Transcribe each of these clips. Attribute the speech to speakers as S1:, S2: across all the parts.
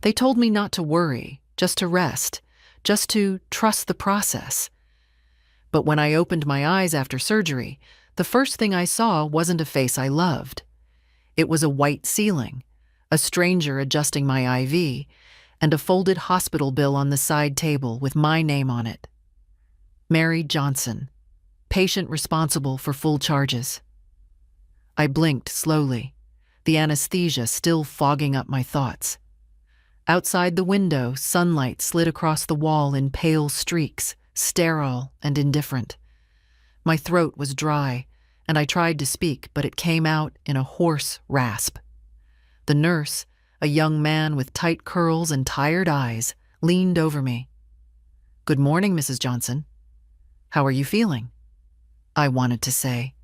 S1: They told me not to worry, just to rest, just to trust the process. But when I opened my eyes after surgery, the first thing I saw wasn't a face I loved. It was a white ceiling, a stranger adjusting my IV, and a folded hospital bill on the side table with my name on it. Mary Johnson, patient responsible for full charges. I blinked slowly, the anesthesia still fogging up my thoughts. Outside the window, sunlight slid across the wall in pale streaks, sterile and indifferent. My throat was dry, and I tried to speak, but it came out in a hoarse rasp. The nurse, a young man with tight curls and tired eyes, leaned over me. "Good morning, Mrs. Johnson. How are you feeling?" I wanted to say,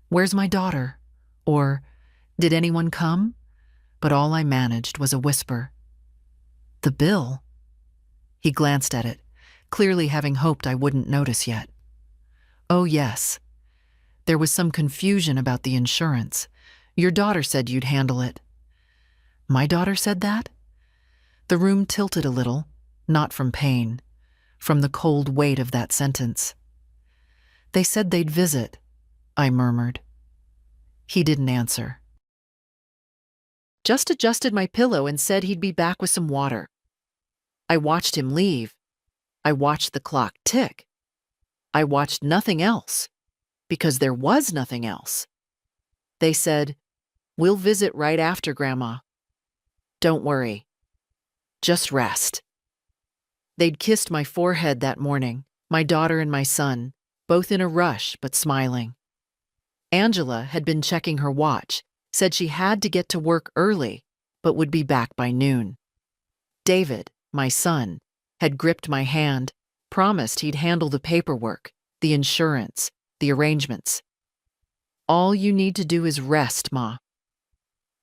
S1: "Where's my daughter?" Or, "Did anyone come?" But all I managed was a whisper. "The bill." He glanced at it, clearly having hoped I wouldn't notice yet. "Oh, yes. There was some confusion about the insurance. Your daughter said you'd handle it." My daughter said that? The room tilted a little, not from pain, from the cold weight of that sentence. "They said they'd visit," I murmured. He didn't answer. Just adjusted my pillow and said he'd be back with some water. I watched him leave. I watched the clock tick. I watched nothing else, because there was nothing else. They said, "We'll visit right after, Grandma. Don't worry. Just rest." They'd kissed my forehead that morning, my daughter and my son, both in a rush but smiling. Angela had been checking her watch, said she had to get to work early, but would be back by noon. David, my son, had gripped my hand, promised he'd handle the paperwork, the insurance, the arrangements. "All you need to do is rest, Ma."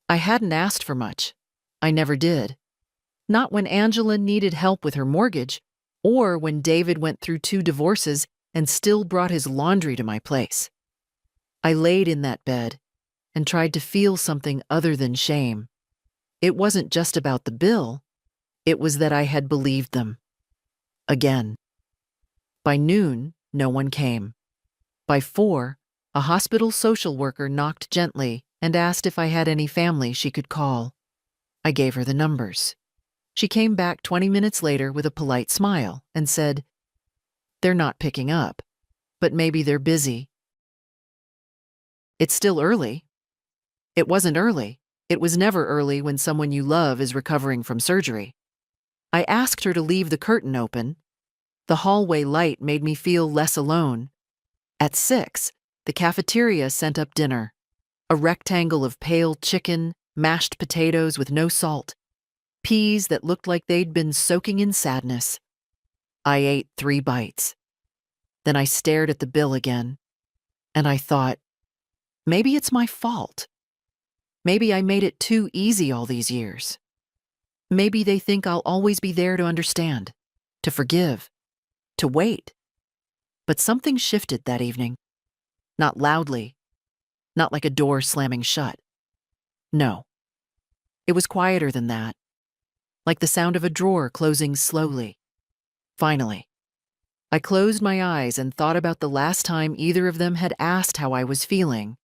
S1: I hadn't asked for much. I never did. Not when Angela needed help with her mortgage, or when David went through 2 divorces and still brought his laundry to my place. I laid in that bed and tried to feel something other than shame. It wasn't just about the bill. It was that I had believed them. Again. By noon, no one came. By 4, a hospital social worker knocked gently and asked if I had any family she could call. I gave her the numbers. She came back 20 minutes later with a polite smile and said, "They're not picking up, but maybe they're busy." "It's still early." It wasn't early. It was never early when someone you love is recovering from surgery. I asked her to leave the curtain open. The hallway light made me feel less alone. At 6, the cafeteria sent up dinner. A rectangle of pale chicken, mashed potatoes with no salt, peas that looked like they'd been soaking in sadness. I ate 3 bites. Then I stared at the bill again, and I thought, maybe it's my fault. Maybe I made it too easy all these years. Maybe they think I'll always be there to understand, to forgive, to wait. But something shifted that evening. Not loudly, not like a door slamming shut. No. It was quieter than that, like the sound of a drawer closing slowly. Finally, I closed my eyes and thought about the last time either of them had asked how I was feeling,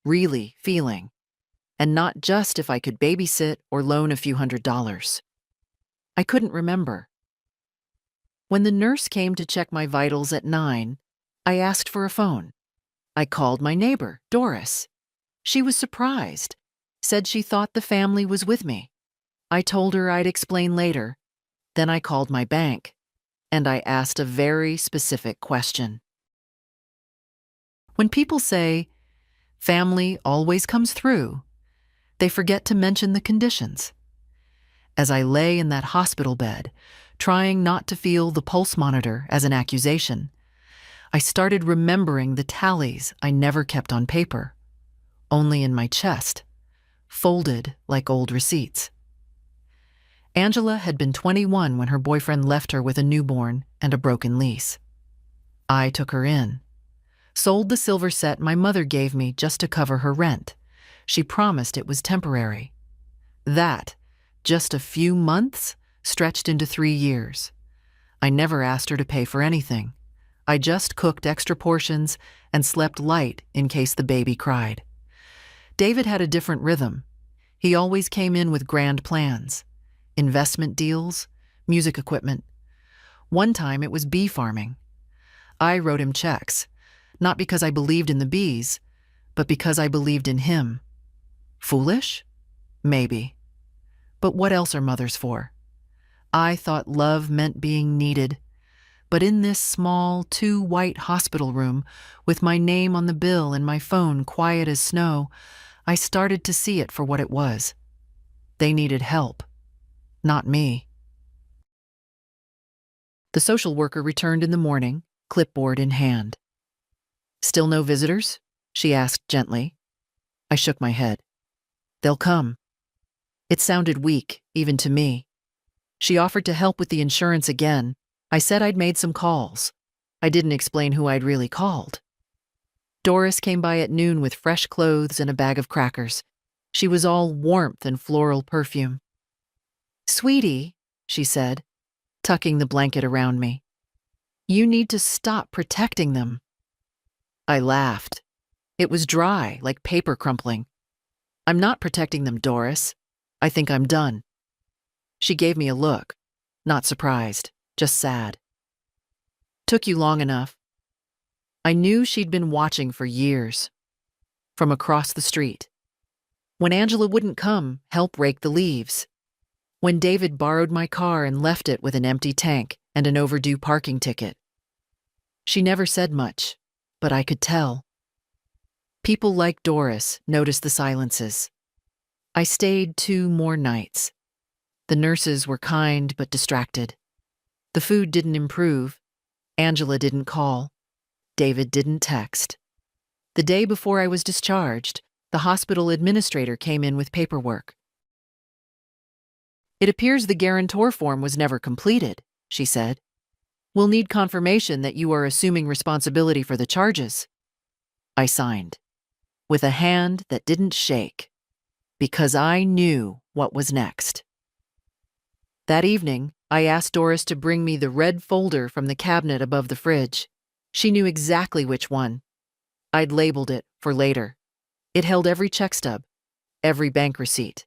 S1: really feeling, and not just if I could babysit or loan a few $100s. I couldn't remember. When the nurse came to check my vitals at 9, I asked for a phone. I called my neighbor, Doris. She was surprised, said she thought the family was with me. I told her I'd explain later. Then I called my bank, and I asked a very specific question. When people say, family always comes through, they forget to mention the conditions. As I lay in that hospital bed, trying not to feel the pulse monitor as an accusation, I started remembering the tallies I never kept on paper, only in my chest, folded like old receipts. Angela had been 21 when her boyfriend left her with a newborn and a broken lease. I took her in, sold the silver set my mother gave me just to cover her rent. She promised it was temporary. That, Just a few months stretched into 3 years. I never asked her to pay for anything. I just cooked extra portions and slept light in case the baby cried. David had a different rhythm. He always came in with grand plans. Investment deals, music equipment. One time it was bee farming. I wrote him checks, not because I believed in the bees, but because I believed in him. Foolish? Maybe. But what else are mothers for? I thought love meant being needed. But in this small, 2-white hospital room, with my name on the bill and my phone quiet as snow, I started to see it for what it was. They needed help, not me. The social worker returned in the morning, clipboard in hand. "Still no visitors?" she asked gently. I shook my head. "They'll come." It sounded weak, even to me. She offered to help with the insurance again. I said I'd made some calls. I didn't explain who I'd really called. Doris came by at noon with fresh clothes and a bag of crackers. She was all warmth and floral perfume. "Sweetie," she said, tucking the blanket around me, "you need to stop protecting them." I laughed. It was dry, like paper crumpling. "I'm not protecting them, Doris. I think I'm done." She gave me a look, not surprised, just sad. "Took you long enough." I knew she'd been watching for years. From across the street. When Angela wouldn't come, help rake the leaves. When David borrowed my car and left it with an empty tank and an overdue parking ticket. She never said much, but I could tell. People like Doris noticed the silences. I stayed 2 more nights. The nurses were kind but distracted. The food didn't improve. Angela didn't call. David didn't text. The day before I was discharged, the hospital administrator came in with paperwork. "It appears the guarantor form was never completed," she said. "We'll need confirmation that you are assuming responsibility for the charges." I signed, with a hand that didn't shake, because I knew what was next. That evening, I asked Doris to bring me the red folder from the cabinet above the fridge. She knew exactly which one. I'd labeled it for later. It held every check stub, every bank receipt.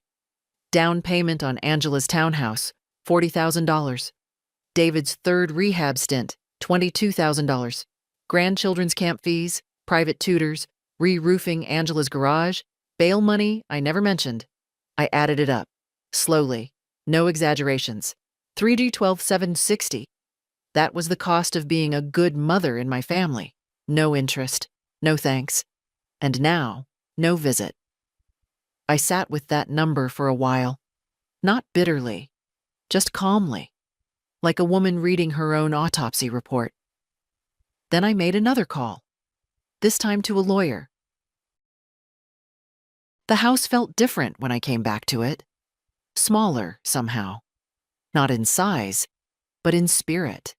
S1: Down payment on Angela's townhouse, $40,000. David's 3rd rehab stint, $22,000. Grandchildren's camp fees, private tutors, re-roofing Angela's garage, bail money I never mentioned. I added it up, slowly, no exaggerations. 3D12,760. That was the cost of being a good mother in my family. No interest, no thanks. And now, no visit. I sat with that number for a while, not bitterly, just calmly, like a woman reading her own autopsy report. Then I made another call, this time to a lawyer. The house felt different when I came back to it. Smaller, somehow. Not in size, but in spirit.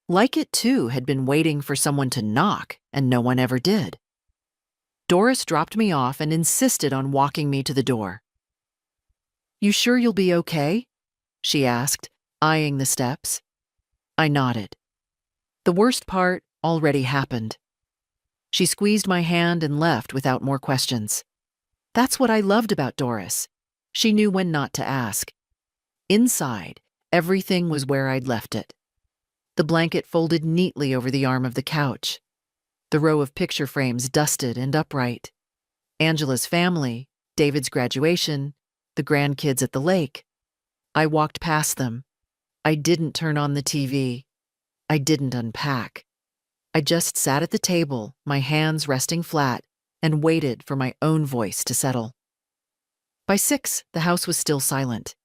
S1: Like it, too, had been waiting for someone to knock, and no one ever did. Doris dropped me off and insisted on walking me to the door. "You sure you'll be okay?" she asked, eyeing the steps. I nodded. The worst part already happened. She squeezed my hand and left without more questions. That's what I loved about Doris. She knew when not to ask. Inside, everything was where I'd left it. The blanket folded neatly over the arm of the couch. The row of picture frames dusted and upright. Angela's family, David's graduation, the grandkids at the lake. I walked past them. I didn't turn on the TV. I didn't unpack. I just sat at the table, my hands resting flat, and waited for my own voice to settle. By 6, the house was still silent.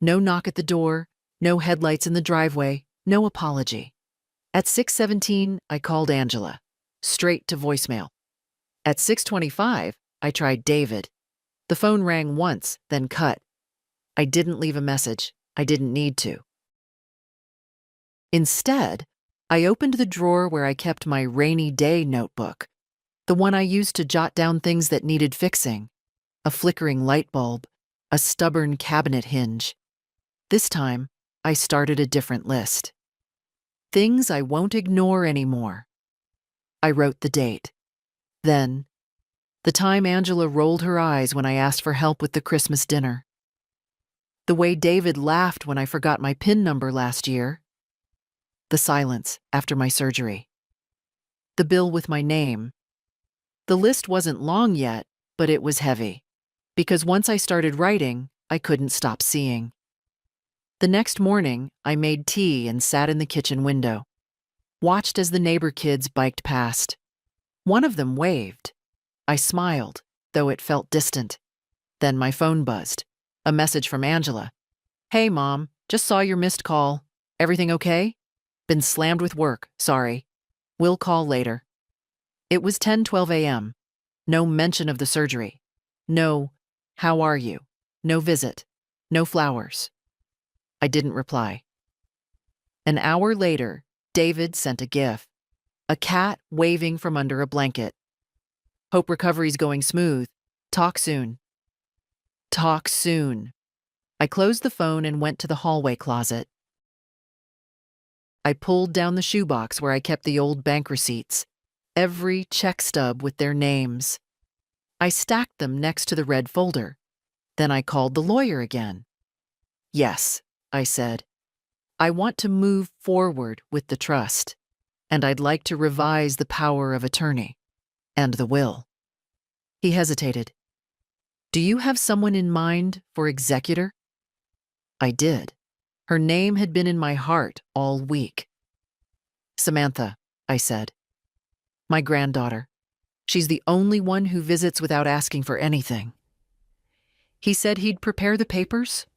S1: No knock at the door, no headlights in the driveway, no apology. At 6:17, I called Angela, straight to voicemail. At 6:25, I tried David. The phone rang once, then cut. I didn't leave a message. I didn't need to. Instead, I opened the drawer where I kept my rainy day notebook, the one I used to jot down things that needed fixing, a flickering light bulb, a stubborn cabinet hinge. This time, I started a different list. Things I won't ignore anymore. I wrote the date. Then, the time Angela rolled her eyes when I asked for help with the Christmas dinner. The way David laughed when I forgot my PIN number last year. The silence after my surgery. The bill with my name. The list wasn't long yet, but it was heavy. Because once I started writing, I couldn't stop seeing. The next morning, I made tea and sat in the kitchen window. Watched as the neighbor kids biked past. One of them waved. I smiled, though it felt distant. Then my phone buzzed. A message from Angela. "Hey, Mom, just saw your missed call. Everything okay? Been slammed with work, sorry. We'll call later." It was 10:12 a.m. No mention of the surgery. No, "How are you?" No visit. No flowers. I didn't reply. An hour later, David sent a GIF. A cat waving from under a blanket. "Hope recovery's going smooth. Talk soon." Talk soon. I closed the phone and went to the hallway closet. I pulled down the shoebox where I kept the old bank receipts, every check stub with their names. I stacked them next to the red folder. Then I called the lawyer again. "Yes," I said. "I want to move forward with the trust, and I'd like to revise the power of attorney and the will." He hesitated. "Do you have someone in mind for executor?" I did. Her name had been in my heart all week. "Samantha," I said. "My granddaughter. She's the only one who visits without asking for anything." He said he'd prepare the papers.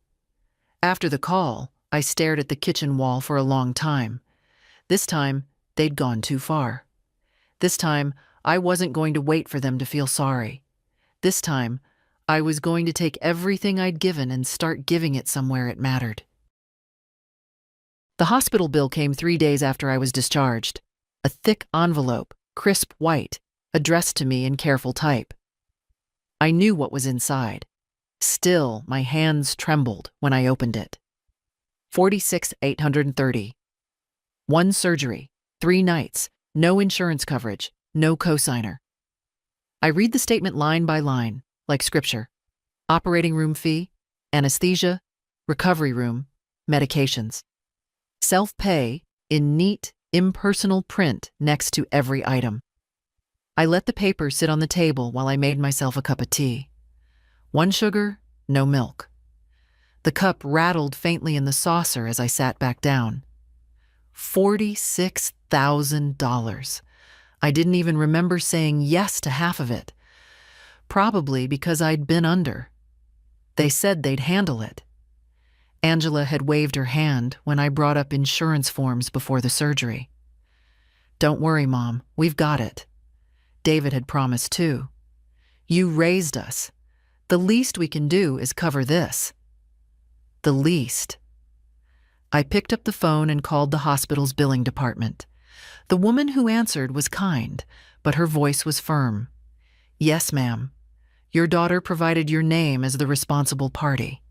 S1: After the call, I stared at the kitchen wall for a long time. This time, they'd gone too far. This time, I wasn't going to wait for them to feel sorry. This time, I was going to take everything I'd given and start giving it somewhere it mattered. The hospital bill came 3 days after I was discharged. A thick envelope, crisp white, addressed to me in careful type. I knew what was inside. Still, my hands trembled when I opened it. 46,830. 1 surgery, 3 nights, no insurance coverage, no cosigner. I read the statement line by line, like scripture. Operating room fee, anesthesia, recovery room, medications. Self-pay in neat, impersonal print next to every item. I let the paper sit on the table while I made myself a cup of tea. 1 sugar, no milk. The cup rattled faintly in the saucer as I sat back down. $46,000. I didn't even remember saying yes to half of it. Probably because I'd been under. They said they'd handle it. Angela had waved her hand when I brought up insurance forms before the surgery. "Don't worry, Mom, we've got it." David had promised too. "You raised us. The least we can do is cover this." The least. I picked up the phone and called the hospital's billing department. The woman who answered was kind, but her voice was firm. "Yes, ma'am. Your daughter provided your name as the responsible party."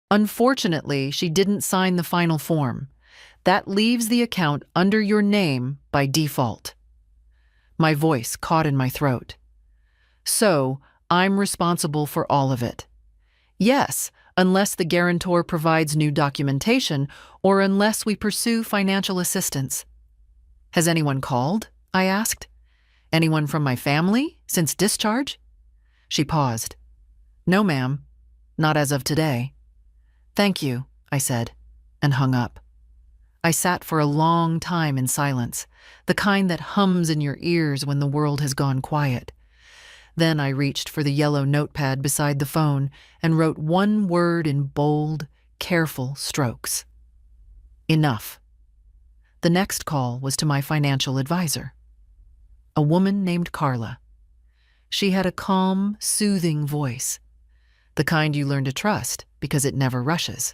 S1: Unfortunately, she didn't sign the final form. That leaves the account under your name by default. My voice caught in my throat. "So, I'm responsible for all of it." "Yes, unless the guarantor provides new documentation or unless we pursue financial assistance." "Has anyone called?" I asked. "Anyone from my family since discharge?" She paused. "No, ma'am. Not as of today." "Thank you," I said, and hung up. I sat for a long time in silence, the kind that hums in your ears when the world has gone quiet. Then I reached for the yellow notepad beside the phone and wrote 1 word in bold, careful strokes. Enough. The next call was to my financial advisor. A woman named Carla. She had a calm, soothing voice, the kind you learn to trust because it never rushes.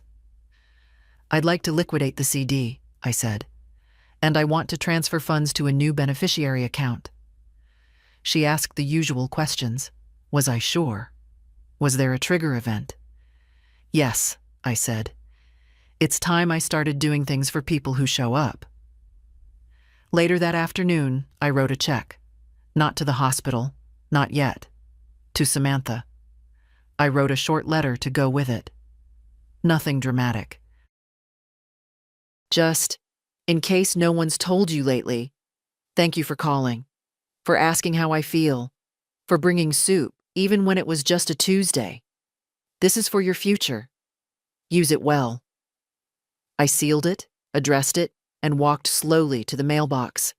S1: "I'd like to liquidate the CD," I said, "and I want to transfer funds to a new beneficiary account." She asked the usual questions. Was I sure? Was there a trigger event? Yes, I said. It's time I started doing things for people who show up. Later that afternoon, I wrote a check. Not to the hospital, not yet. To Samantha. I wrote a short letter to go with it. Nothing dramatic. Just, in case no one's told you lately, thank you for calling, for asking how I feel, for bringing soup, even when it was just a Tuesday. This is for your future. Use it well. I sealed it, addressed it, and walked slowly to the mailbox.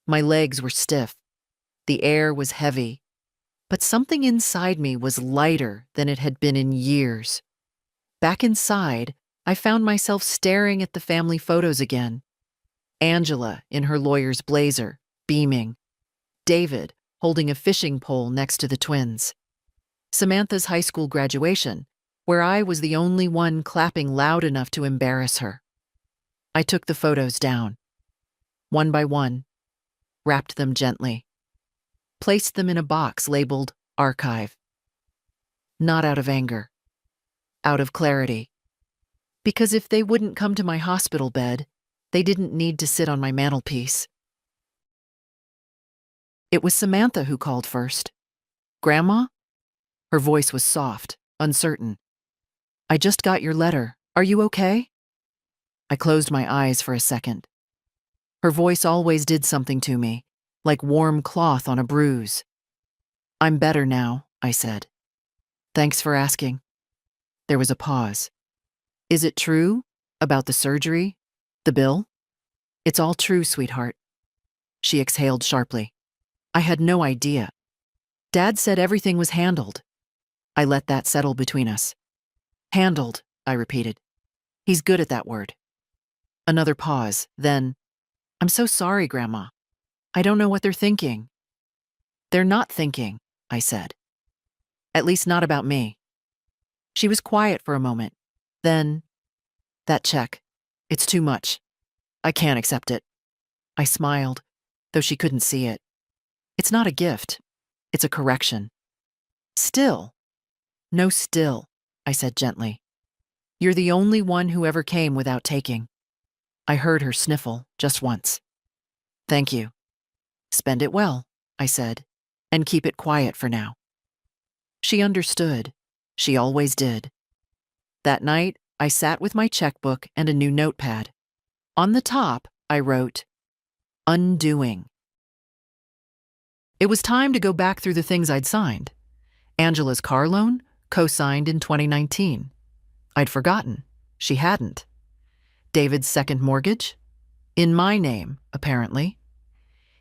S1: My legs were stiff. The air was heavy. But something inside me was lighter than it had been in years. Back inside, I found myself staring at the family photos again. Angela in her lawyer's blazer, beaming. David holding a fishing pole next to the twins. Samantha's high school graduation, where I was the only one clapping loud enough to embarrass her. I took the photos down, one by one, wrapped them gently, placed them in a box labeled Archive. Not out of anger, out of clarity. Because if they wouldn't come to my hospital bed, they didn't need to sit on my mantelpiece. It was Samantha who called first. Grandma? Her voice was soft, uncertain. I just got your letter. Are you okay? I closed my eyes for a second. Her voice always did something to me, like warm cloth on a bruise. I'm better now, I said. Thanks for asking. There was a pause. Is it true? About the surgery? The bill? It's all true, sweetheart. She exhaled sharply. I had no idea. Dad said everything was handled. I let that settle between us. Handled, I repeated. He's good at that word. Another pause, then, I'm so sorry, Grandma. I don't know what they're thinking. They're not thinking, I said. At least not about me. She was quiet for a moment. Then, that check. It's too much. I can't accept it. I smiled, though she couldn't see it. It's not a gift. It's a correction. Still. No still, I said gently. You're the only one who ever came without taking. I heard her sniffle just once. Thank you. Spend it well, I said, and keep it quiet for now. She understood. She always did. That night, I sat with my checkbook and a new notepad. On the top, I wrote, Undoing. It was time to go back through the things I'd signed. Angela's car loan, co-signed in 2019. I'd forgotten. She hadn't. David's second mortgage? In my name, apparently.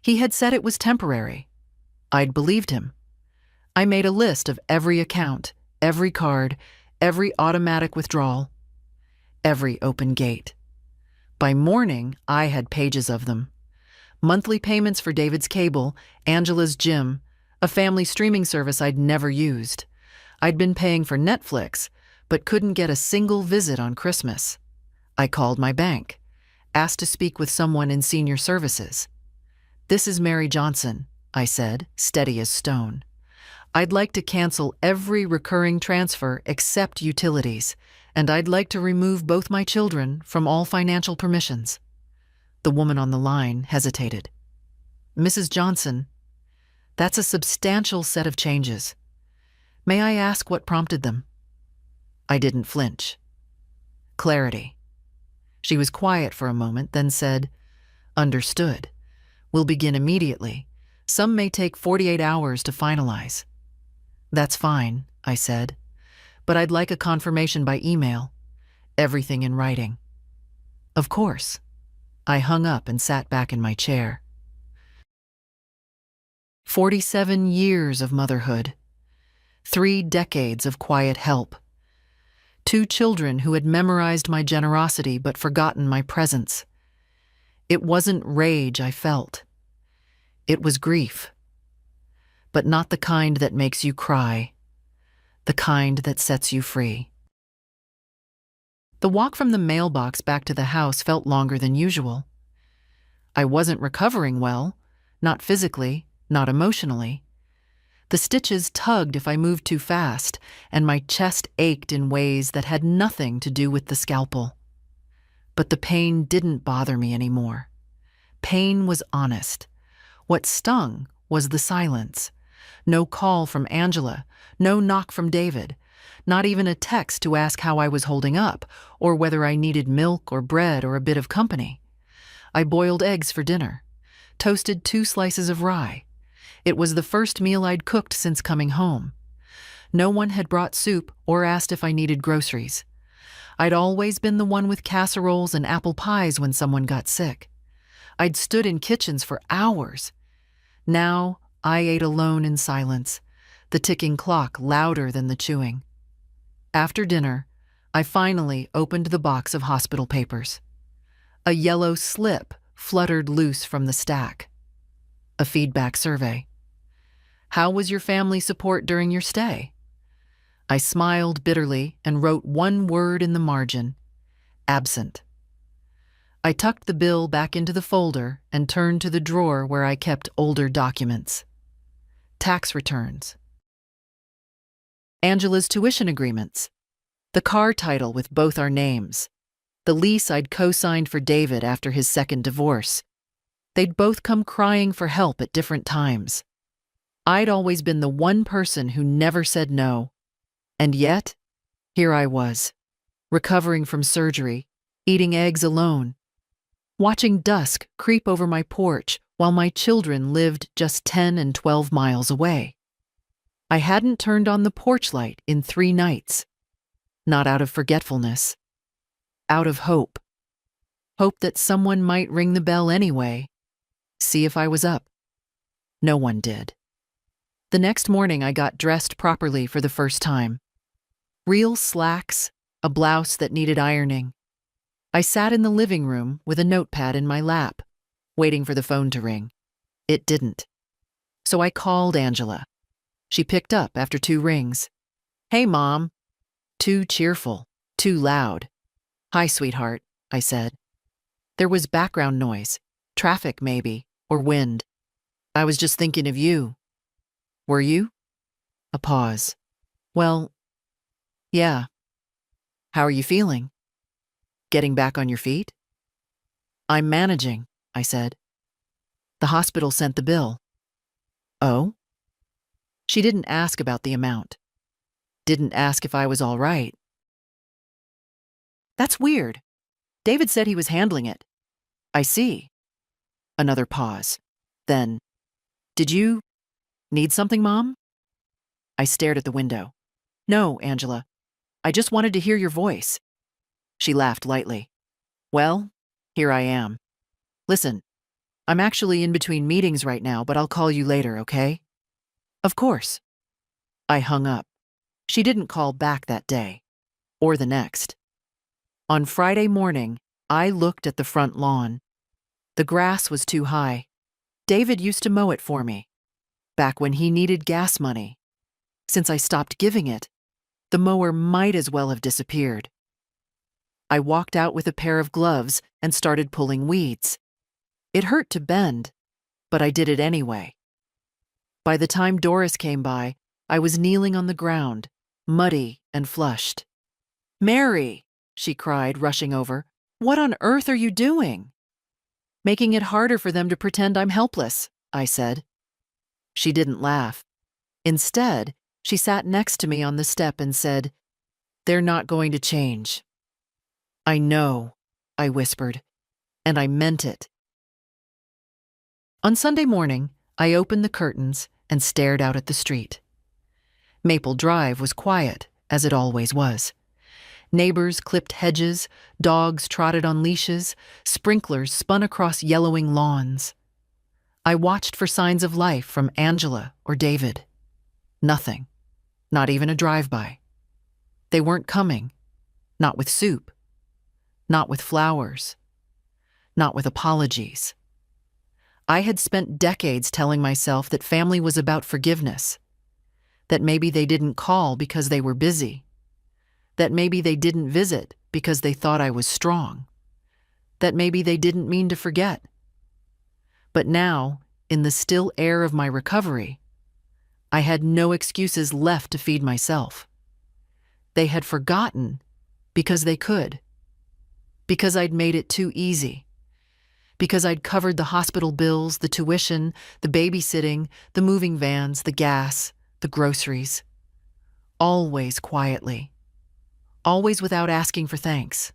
S1: He had said it was temporary. I'd believed him. I made a list of every account, every card, every automatic withdrawal, every open gate. By morning, I had pages of them. Monthly payments for David's cable, Angela's gym, a family streaming service I'd never used. I'd been paying for Netflix, but couldn't get a single visit on Christmas. I called my bank, asked to speak with someone in senior services. This is Mary Johnson, I said, steady as stone. I'd like to cancel every recurring transfer except utilities, and I'd like to remove both my children from all financial permissions. The woman on the line hesitated. Mrs. Johnson, that's a substantial set of changes. May I ask what prompted them? I didn't flinch. Clarity. She was quiet for a moment, then said, Understood. We'll begin immediately. Some may take 48 hours to finalize. That's fine, I said, but I'd like a confirmation by email. Everything in writing. Of course. I hung up and sat back in my chair. 47 years of motherhood. 3 decades of quiet help. 2 children who had memorized my generosity but forgotten my presence. It wasn't rage I felt. It was grief. But not the kind that makes you cry. The kind that sets you free. The walk from the mailbox back to the house felt longer than usual. I wasn't recovering well, not physically, not emotionally. The stitches tugged if I moved too fast, and my chest ached in ways that had nothing to do with the scalpel. But the pain didn't bother me anymore. Pain was honest. What stung was the silence. No call from Angela, no knock from David, not even a text to ask how I was holding up, or whether I needed milk or bread or a bit of company. I boiled eggs for dinner, toasted 2 slices of rye. It was the first meal I'd cooked since coming home. No one had brought soup or asked if I needed groceries. I'd always been the one with casseroles and apple pies when someone got sick. I'd stood in kitchens for hours. Now I ate alone in silence, the ticking clock louder than the chewing. After dinner, I finally opened the box of hospital papers. A yellow slip fluttered loose from the stack. A feedback survey. How was your family support during your stay? I smiled bitterly and wrote one word in the margin: absent. I tucked the bill back into the folder and turned to the drawer where I kept older documents. Tax returns. Angela's tuition agreements. The car title with both our names. The lease I'd co-signed for David after his second divorce. They'd both come crying for help at different times. I'd always been the one person who never said no. And yet, here I was, recovering from surgery, eating eggs alone, watching dusk creep over my porch while my children lived just 10 and 12 miles away. I hadn't turned on the porch light in 3 nights. Not out of forgetfulness. Out of hope. Hope that someone might ring the bell anyway. See if I was up. No one did. The next morning I got dressed properly for the first time. Real slacks, a blouse that needed ironing. I sat in the living room with a notepad in my lap, waiting for the phone to ring. It didn't. So I called Angela. She picked up after 2 rings. Hey, Mom. Too cheerful, too loud. Hi, sweetheart, I said. There was background noise, traffic maybe, or wind. I was just thinking of you. Were you? A pause. Well, yeah. How are you feeling? Getting back on your feet? I'm managing, I said. The hospital sent the bill. Oh? She didn't ask about the amount. Didn't ask if I was all right. That's weird. David said he was handling it. I see. Another pause. Then, did you need something, Mom? I stared at the window. No, Angela. I just wanted to hear your voice. She laughed lightly. Well, here I am. Listen, I'm actually in between meetings right now, but I'll call you later, okay? Of course. I hung up. She didn't call back that day, or the next. On Friday morning, I looked at the front lawn. The grass was too high. David used to mow it for me, back when he needed gas money. Since I stopped giving it, the mower might as well have disappeared. I walked out with a pair of gloves and started pulling weeds. It hurt to bend, but I did it anyway. By the time Doris came by, I was kneeling on the ground, muddy and flushed. Mary, she cried, rushing over. What on earth are you doing? Making it harder for them to pretend I'm helpless, I said. She didn't laugh. Instead, she sat next to me on the step and said, They're not going to change. I know, I whispered, and I meant it. On Sunday morning, I opened the curtains and stared out at the street. Maple Drive was quiet, as it always was. Neighbors clipped hedges, dogs trotted on leashes, sprinklers spun across yellowing lawns. I watched for signs of life from Angela or David. Nothing. Not even a drive-by. They weren't coming. Not with soup. Not with flowers. Not with apologies. I had spent decades telling myself that family was about forgiveness. That maybe they didn't call because they were busy. That maybe they didn't visit because they thought I was strong. That maybe they didn't mean to forget. But now, in the still air of my recovery, I had no excuses left to feed myself. They had forgotten because they could. Because I'd made it too easy. Because I'd covered the hospital bills, the tuition, the babysitting, the moving vans, the gas, the groceries. Always quietly. Always without asking for thanks.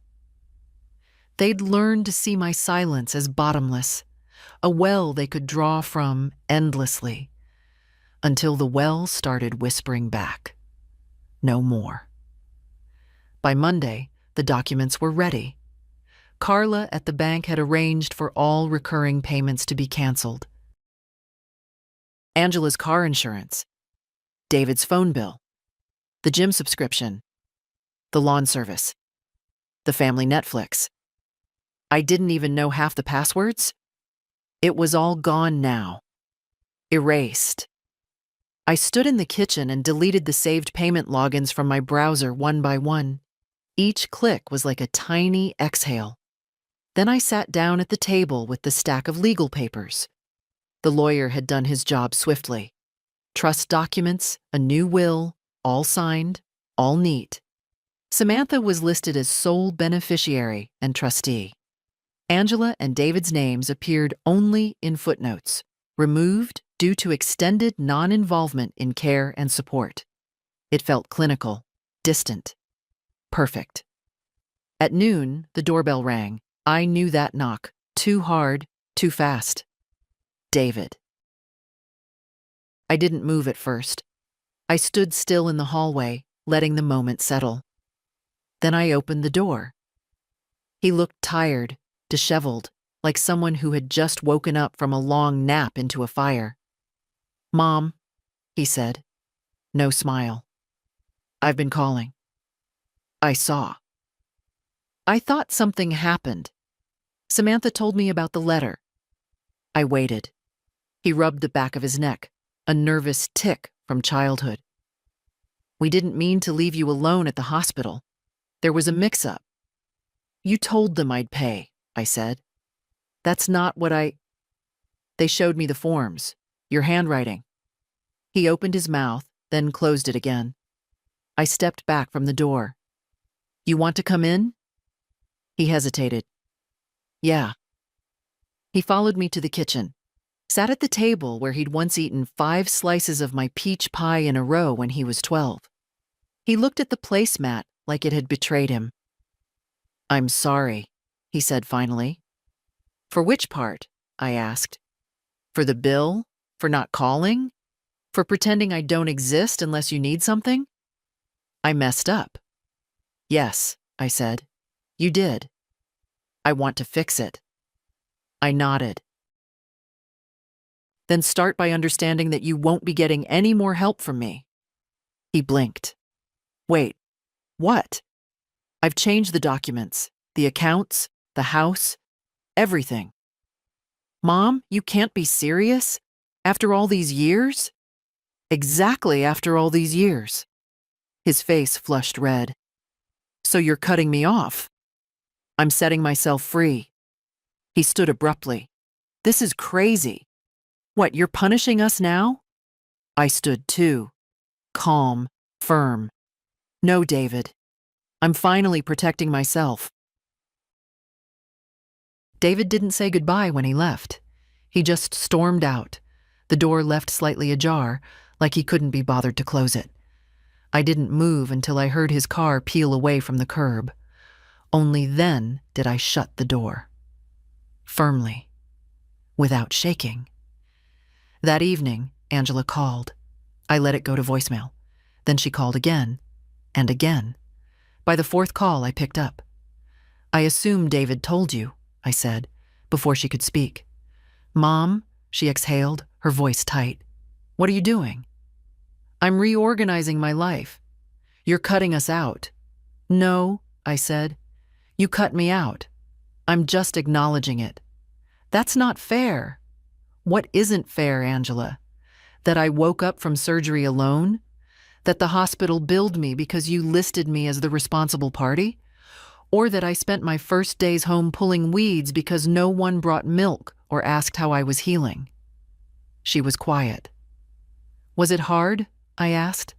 S1: They'd learned to see my silence as bottomless, a well they could draw from endlessly, until the well started whispering back. No more. By Monday, the documents were ready. Carla at the bank had arranged for all recurring payments to be canceled. Angela's car insurance, David's phone bill, the gym subscription, the lawn service, the family Netflix. I didn't even know half the passwords. It was all gone now. Erased. I stood in the kitchen and deleted the saved payment logins from my browser one by one. Each click was like a tiny exhale. Then I sat down at the table with the stack of legal papers. The lawyer had done his job swiftly. Trust documents, a new will, all signed, all neat. Samantha was listed as sole beneficiary and trustee. Angela and David's names appeared only in footnotes, removed due to extended non-involvement in care and support. It felt clinical, distant, perfect. At noon, the doorbell rang. I knew that knock. Too hard, too fast. David. I didn't move at first. I stood still in the hallway, letting the moment settle. Then I opened the door. He looked tired, disheveled, like someone who had just woken up from a long nap into a fire. "Mom," he said. No smile. "I've been calling." I saw. I thought something happened. Samantha told me about the letter. I waited. He rubbed the back of his neck, a nervous tic from childhood. "We didn't mean to leave you alone at the hospital. There was a mix-up." "You told them I'd pay," I said. "That's not what I—" "They showed me the forms, your handwriting." He opened his mouth, then closed it again. I stepped back from the door. "You want to come in?" He hesitated. "Yeah." He followed me to the kitchen, sat at the table where he'd once eaten 5 slices of my peach pie in a row when he was 12. He looked at the placemat like it had betrayed him. "I'm sorry," he said finally. "For which part?" I asked. "For the bill? For not calling? For pretending I don't exist unless you need something?" "I messed up." "Yes," I said. "You did. I want to fix it." I nodded. "Then start by understanding that you won't be getting any more help from me." He blinked. "Wait, what?" "I've changed the documents, the accounts, the house, everything." "Mom, you can't be serious? After all these years?" "Exactly after all these years." His face flushed red. "So you're cutting me off?" "I'm setting myself free." He stood abruptly. "This is crazy. What, you're punishing us now?" I stood too, calm, firm. "No, David. I'm finally protecting myself." David didn't say goodbye when he left. He just stormed out, the door left slightly ajar, like he couldn't be bothered to close it. I didn't move until I heard his car peel away from the curb. Only then did I shut the door. Firmly, without shaking. That evening, Angela called. I let it go to voicemail. Then she called again, and again. By the 4th call, I picked up. "I assume David told you," I said, before she could speak. "Mom," she exhaled, her voice tight. "What are you doing?" "I'm reorganizing my life." "You're cutting us out." "No," I said. "You cut me out. I'm just acknowledging it." "That's not fair." "What isn't fair, Angela? That I woke up from surgery alone? That the hospital billed me because you listed me as the responsible party? Or that I spent my first days home pulling weeds because no one brought milk or asked how I was healing?" She was quiet. Was it hard? I asked.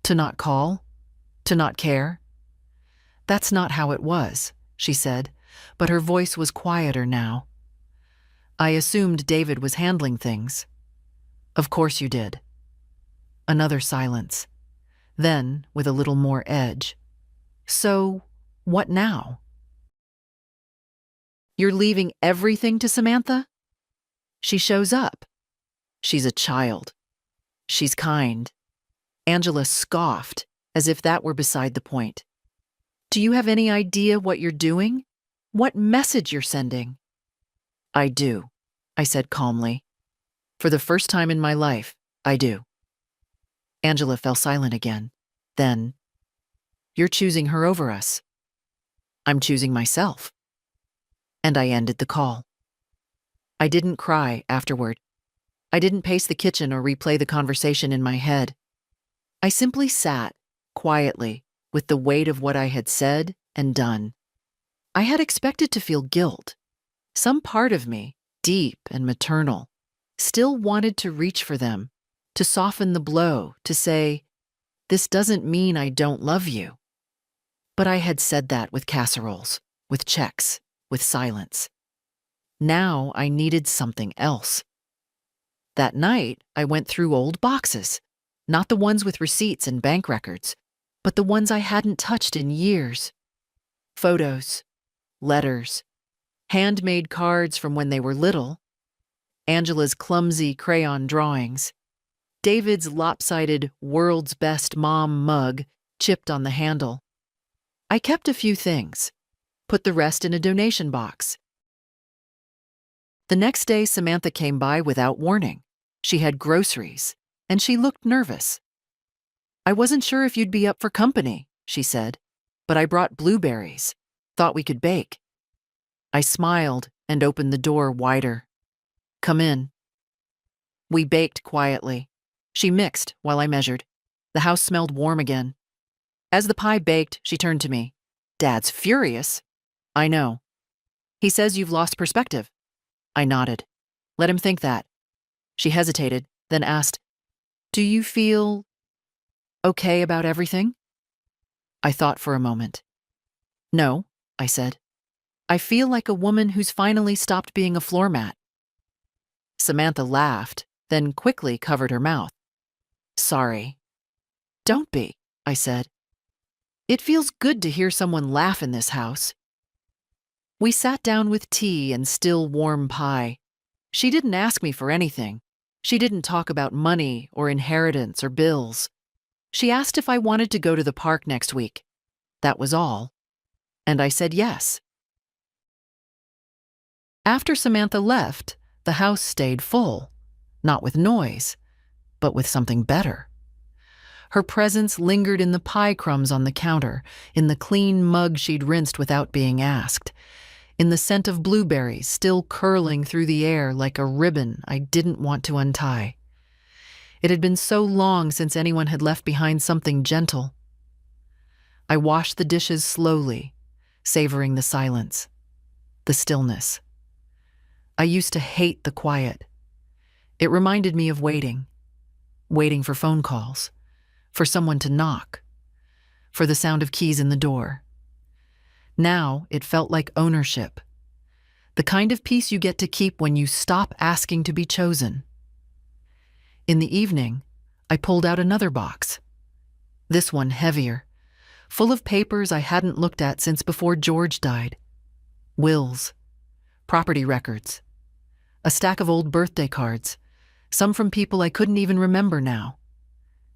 S1: To not call? To not care? That's not how it was, she said, but her voice was quieter now. I assumed David was handling things. Of course you did. Another silence. Then, with a little more edge. So, what now? You're leaving everything to Samantha? She shows up. She's a child. She's kind. Angela scoffed, as if that were beside the point. Do you have any idea what you're doing? What message you're sending? I do, I said calmly. For the first time in my life, I do. Angela fell silent again. Then, you're choosing her over us. I'm choosing myself. And I ended the call. I didn't cry afterward. I didn't pace the kitchen or replay the conversation in my head. I simply sat, quietly, with the weight of what I had said and done. I had expected to feel guilt. Some part of me, deep and maternal, still wanted to reach for them, to soften the blow, to say, this doesn't mean I don't love you. But I had said that with casseroles, with checks, with silence. Now I needed something else. That night, I went through old boxes, not the ones with receipts and bank records, but the ones I hadn't touched in years. Photos, letters, handmade cards from when they were little, Angela's clumsy crayon drawings, David's lopsided world's best mom mug chipped on the handle. I kept a few things, put the rest in a donation box. The next day, Samantha came by without warning. She had groceries, and she looked nervous. I wasn't sure if you'd be up for company, she said, but I brought blueberries. Thought we could bake. I smiled and opened the door wider. Come in. We baked quietly. She mixed while I measured. The house smelled warm again. As the pie baked, she turned to me. Dad's furious. I know. He says you've lost perspective. I nodded. Let him think that. She hesitated, then asked, do you feel okay about everything? I thought for a moment. No, I said. I feel like a woman who's finally stopped being a floor mat. Samantha laughed, then quickly covered her mouth. Sorry. Don't be, I said. It feels good to hear someone laugh in this house. We sat down with tea and still warm pie. She didn't ask me for anything. She didn't talk about money or inheritance or bills. She asked if I wanted to go to the park next week. That was all. And I said yes. After Samantha left, the house stayed full, not with noise, but with something better. Her presence lingered in the pie crumbs on the counter, in the clean mug she'd rinsed without being asked, in the scent of blueberries still curling through the air like a ribbon I didn't want to untie. It had been so long since anyone had left behind something gentle. I washed the dishes slowly, savoring the silence, the stillness. I used to hate the quiet. It reminded me of waiting for phone calls, for someone to knock, for the sound of keys in the door. Now it felt like ownership, the kind of peace you get to keep when you stop asking to be chosen. In the evening, I pulled out another box, this one heavier, full of papers I hadn't looked at since before George died. Wills, property records, a stack of old birthday cards, some from people I couldn't even remember now.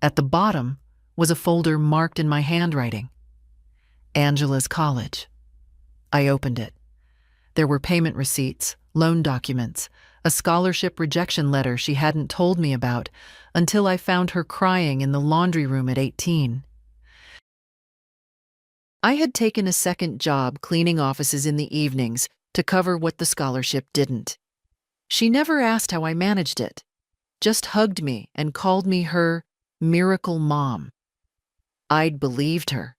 S1: At the bottom was a folder marked in my handwriting. Angela's college. I opened it. There were payment receipts, loan documents, a scholarship rejection letter she hadn't told me about until I found her crying in the laundry room at 18. I had taken a second job cleaning offices in the evenings to cover what the scholarship didn't. She never asked how I managed it, just hugged me and called me her miracle mom. I'd believed her.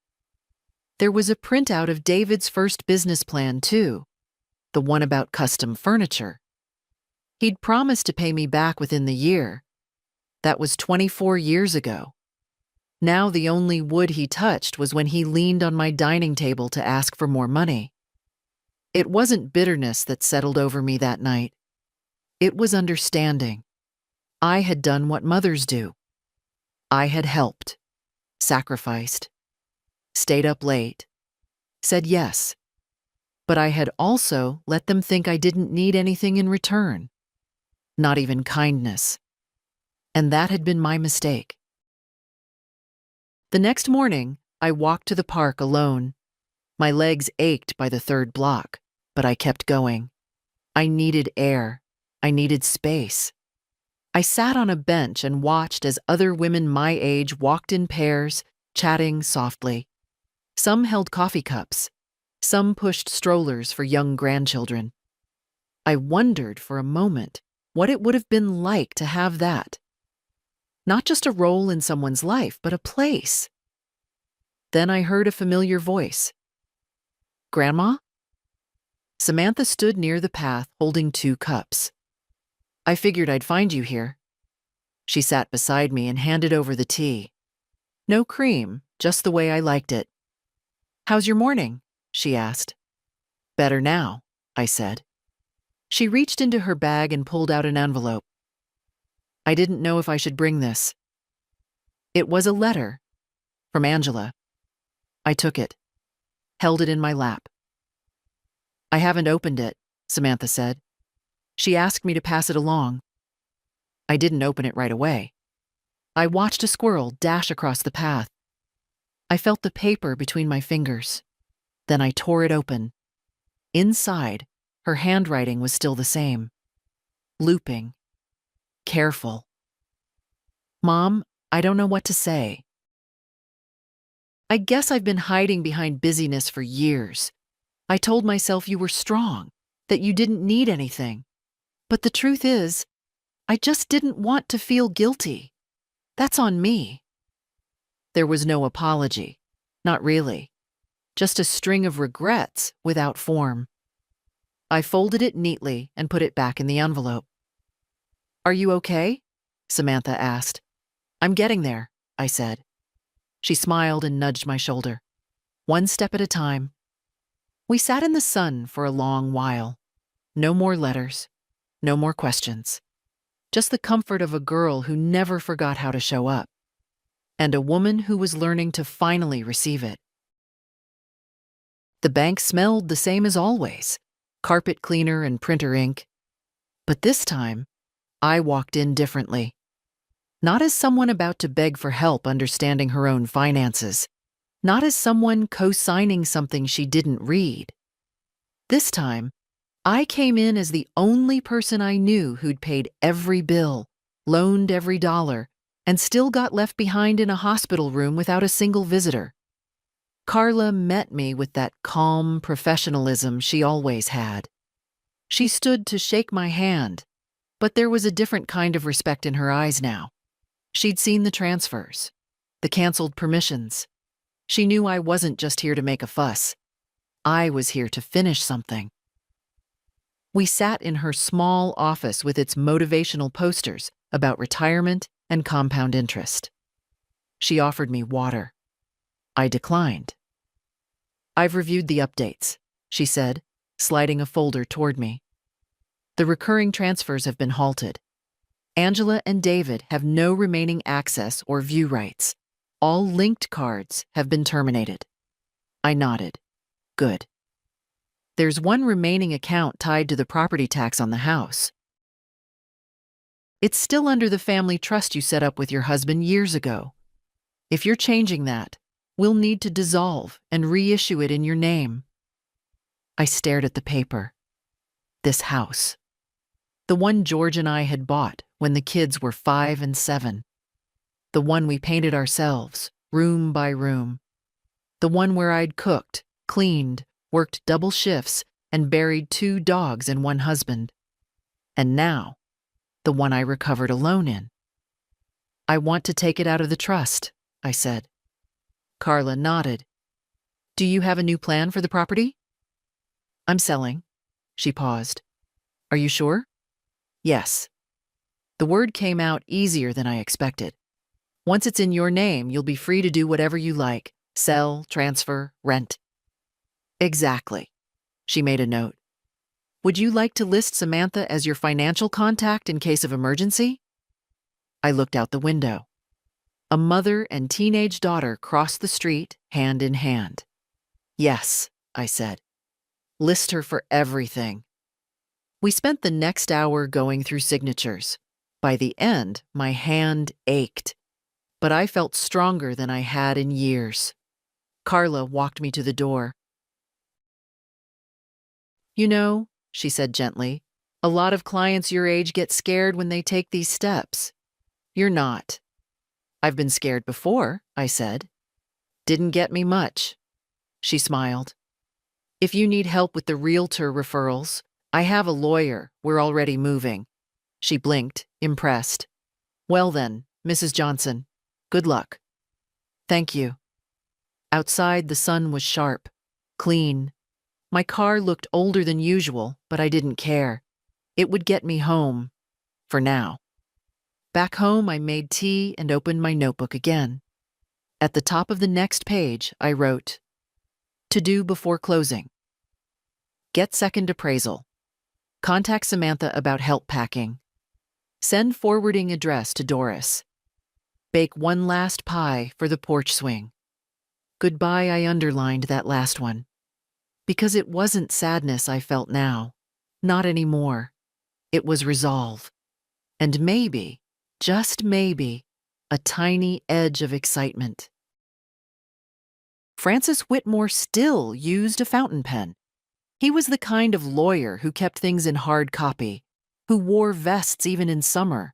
S1: There was a printout of David's first business plan, too, the one about custom furniture. He'd promised to pay me back within the year. That was 24 years ago. Now the only wood he touched was when he leaned on my dining table to ask for more money. It wasn't bitterness that settled over me that night. It was understanding. I had done what mothers do. I had helped, sacrificed, stayed up late, said yes. But I had also let them think I didn't need anything in return, not even kindness. And that had been my mistake. The next morning, I walked to the park alone. My legs ached by the third block, but I kept going. I needed air. I needed space. I sat on a bench and watched as other women my age walked in pairs, chatting softly. Some held coffee cups. Some pushed strollers for young grandchildren. I wondered for a moment what it would have been like to have that. Not just a role in someone's life, but a place. Then I heard a familiar voice. "Grandma?" Samantha stood near the path holding 2 cups. "I figured I'd find you here." She sat beside me and handed over the tea. No cream, just the way I liked it. "How's your morning?" she asked. "Better now," I said. She reached into her bag and pulled out an envelope. I didn't know if I should bring this. It was a letter from Angela. I took it, held it in my lap. "I haven't opened it," Samantha said. "She asked me to pass it along." I didn't open it right away. I watched a squirrel dash across the path. I felt the paper between my fingers. Then I tore it open. Inside, her handwriting was still the same. Looping. Careful. "Mom, I don't know what to say. I guess I've been hiding behind busyness for years. I told myself you were strong, that you didn't need anything. But the truth is, I just didn't want to feel guilty. That's on me." There was no apology. Not really. Just a string of regrets without form. I folded it neatly and put it back in the envelope. "Are you okay?" Samantha asked. "I'm getting there," I said. She smiled and nudged my shoulder. "One step at a time." We sat in the sun for a long while. No more letters. No more questions. Just the comfort of a girl who never forgot how to show up. And a woman who was learning to finally receive it. The bank smelled the same as always. Carpet cleaner and printer ink. But this time, I walked in differently. Not as someone about to beg for help understanding her own finances. Not as someone co-signing something she didn't read. This time, I came in as the only person I knew who'd paid every bill, loaned every dollar, and still got left behind in a hospital room without a single visitor. Carla met me with that calm professionalism she always had. She stood to shake my hand, but there was a different kind of respect in her eyes now. She'd seen the transfers, the canceled permissions. She knew I wasn't just here to make a fuss. I was here to finish something. We sat in her small office with its motivational posters about retirement and compound interest. She offered me water. I declined. "I've reviewed the updates," she said, sliding a folder toward me. "The recurring transfers have been halted. Angela and David have no remaining access or view rights. All linked cards have been terminated." I nodded. "Good. There's one remaining account tied to the property tax on the house. It's still under the family trust you set up with your husband years ago. If you're changing that, we'll need to dissolve and reissue it in your name." I stared at the paper. This house. The one George and I had bought when the kids were 5 and 7. The one we painted ourselves, room by room. The one where I'd cooked, cleaned, worked double shifts, and buried 2 dogs and 1 husband. And now, the one I recovered a loan in. "I want to take it out of the trust," I said. Carla nodded. "Do you have a new plan for the property?" "I'm selling." She paused. "Are you sure?" "Yes." The word came out easier than I expected. Once it's in your name, you'll be free to do whatever you like. Sell, transfer, rent. Exactly. She made a note. Would you like to list Samantha as your financial contact in case of emergency? I looked out the window. A mother and teenage daughter crossed the street, hand in hand. Yes, I said. List her for everything. We spent the next hour going through signatures. By the end, my hand ached, but I felt stronger than I had in years. Carla walked me to the door. You know, she said gently, a lot of clients your age get scared when they take these steps. You're not. I've been scared before, I said. Didn't get me much. She smiled. If you need help with the realtor referrals, I have a lawyer. We're already moving. She blinked, impressed. Well then, Mrs. Johnson, good luck. Thank you. Outside, the sun was sharp, clean. My car looked older than usual, but I didn't care. It would get me home, for now. Back home, I made tea and opened my notebook again. At the top of the next page, I wrote, to do before closing. Get second appraisal. Contact Samantha about help packing. Send forwarding address to Doris. Bake one last pie for the porch swing. Goodbye, I underlined that last one. Because it wasn't sadness I felt now. Not anymore. It was resolve. And maybe, just maybe, a tiny edge of excitement. Francis Whitmore still used a fountain pen. He was the kind of lawyer who kept things in hard copy, who wore vests even in summer,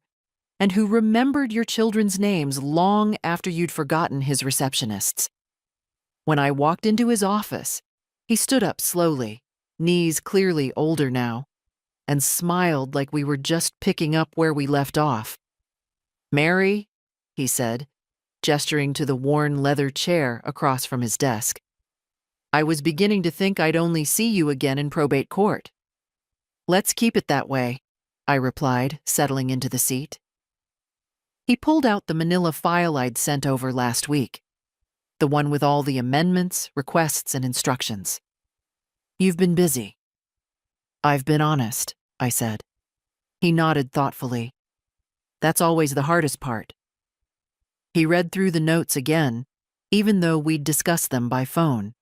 S1: and who remembered your children's names long after you'd forgotten his receptionists. When I walked into his office, he stood up slowly, knees clearly older now, and smiled like we were just picking up where we left off. Mary, he said, gesturing to the worn leather chair across from his desk. I was beginning to think I'd only see you again in probate court. Let's keep it that way, I replied, settling into the seat. He pulled out the manila file I'd sent over last week, the one with all the amendments, requests, and instructions. You've been busy. I've been honest, I said. He nodded thoughtfully. That's always the hardest part. He read through the notes again, even though we'd discussed them by phone.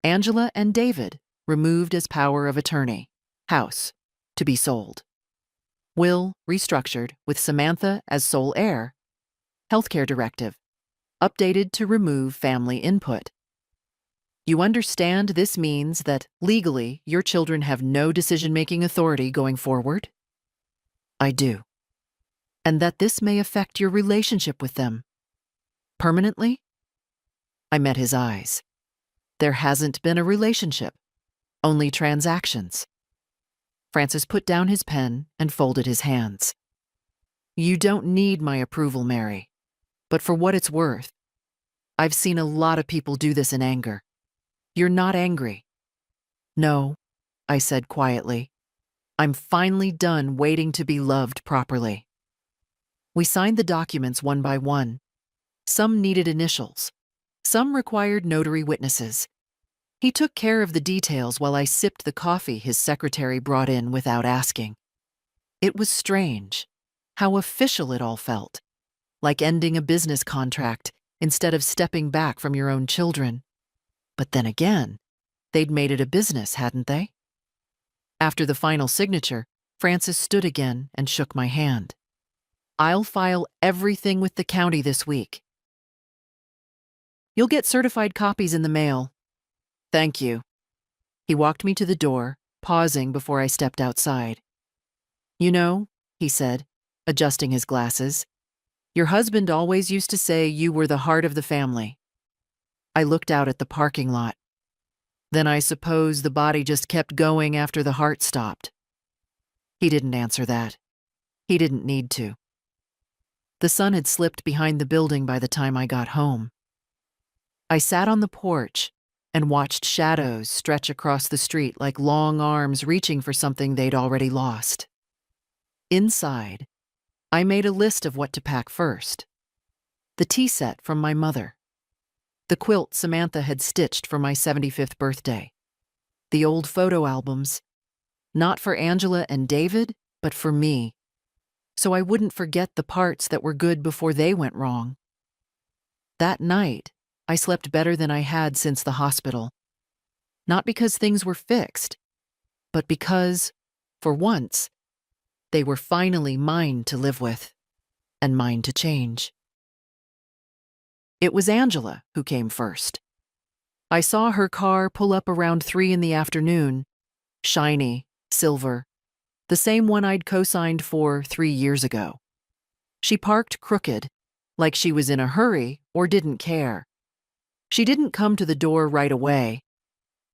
S1: Angela and David, removed as power of attorney. House, to be sold. Will, restructured, with Samantha as sole heir. Healthcare directive, updated to remove family input. You understand this means that, legally, your children have no decision-making authority going forward? I do. And that this may affect your relationship with them. Permanently? I met his eyes. There hasn't been a relationship, only transactions. Francis put down his pen and folded his hands. You don't need my approval, Mary, but for what it's worth, I've seen a lot of people do this in anger. You're not angry. No, I said quietly. I'm finally done waiting to be loved properly. We signed the documents one by one. Some needed initials. Some required notary witnesses. He took care of the details while I sipped the coffee his secretary brought in without asking. It was strange, how official it all felt, like ending a business contract instead of stepping back from your own children. But then again, they'd made it a business, hadn't they? After the final signature, Francis stood again and shook my hand. I'll file everything with the county this week. You'll get certified copies in the mail. Thank you. He walked me to the door, pausing before I stepped outside. You know, he said, adjusting his glasses, your husband always used to say you were the heart of the family. I looked out at the parking lot. Then I suppose the body just kept going after the heart stopped. He didn't answer that. He didn't need to. The sun had slipped behind the building by the time I got home. I sat on the porch and watched shadows stretch across the street like long arms reaching for something they'd already lost. Inside, I made a list of what to pack first. The tea set from my mother. The quilt Samantha had stitched for my 75th birthday. The old photo albums, not for Angela and David, but for me, so I wouldn't forget the parts that were good before they went wrong. That night, I slept better than I had since the hospital. Not because things were fixed, but because, for once, they were finally mine to live with, and mine to change. It was Angela who came first. I saw her car pull up around 3 in the afternoon, shiny, silver, the same one I'd co-signed for 3 years ago. She parked crooked, like she was in a hurry or didn't care. She didn't come to the door right away.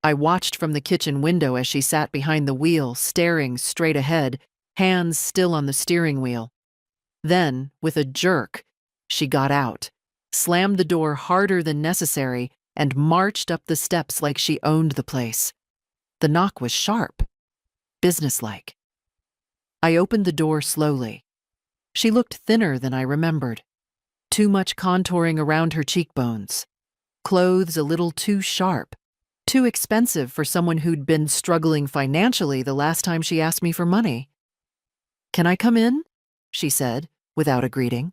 S1: I watched from the kitchen window as she sat behind the wheel, staring straight ahead, hands still on the steering wheel. Then, with a jerk, she got out, slammed the door harder than necessary, and marched up the steps like she owned the place. The knock was sharp, businesslike. I opened the door slowly. She looked thinner than I remembered. Too much contouring around her cheekbones. Clothes a little too sharp. Too expensive for someone who'd been struggling financially the last time she asked me for money. "Can I come in?" she said, without a greeting.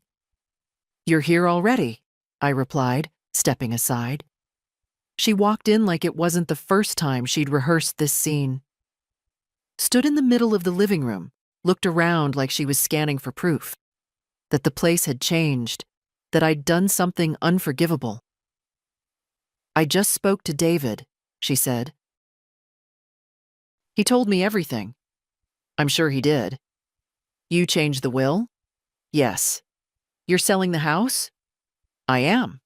S1: "You're here already," I replied, stepping aside. She walked in like it wasn't the first time she'd rehearsed this scene. Stood in the middle of the living room, looked around like she was scanning for proof. That the place had changed, that I'd done something unforgivable. "I just spoke to David," she said. "He told me everything." "I'm sure he did." "You changed the will?" "Yes." "You're selling the house?" "I am."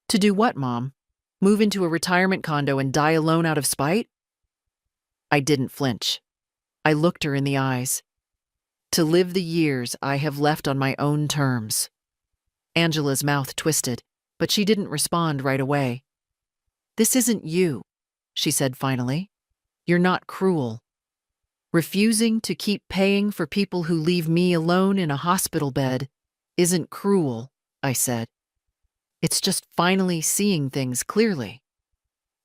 S1: "To do what, Mom? Move into a retirement condo and die alone out of spite?" I didn't flinch. I looked her in the eyes. "To live the years I have left on my own terms." Angela's mouth twisted, but she didn't respond right away. "This isn't you," she said finally. "You're not cruel. Refusing to keep paying for people who leave me alone in a hospital bed isn't cruel," I said. "It's just finally seeing things clearly.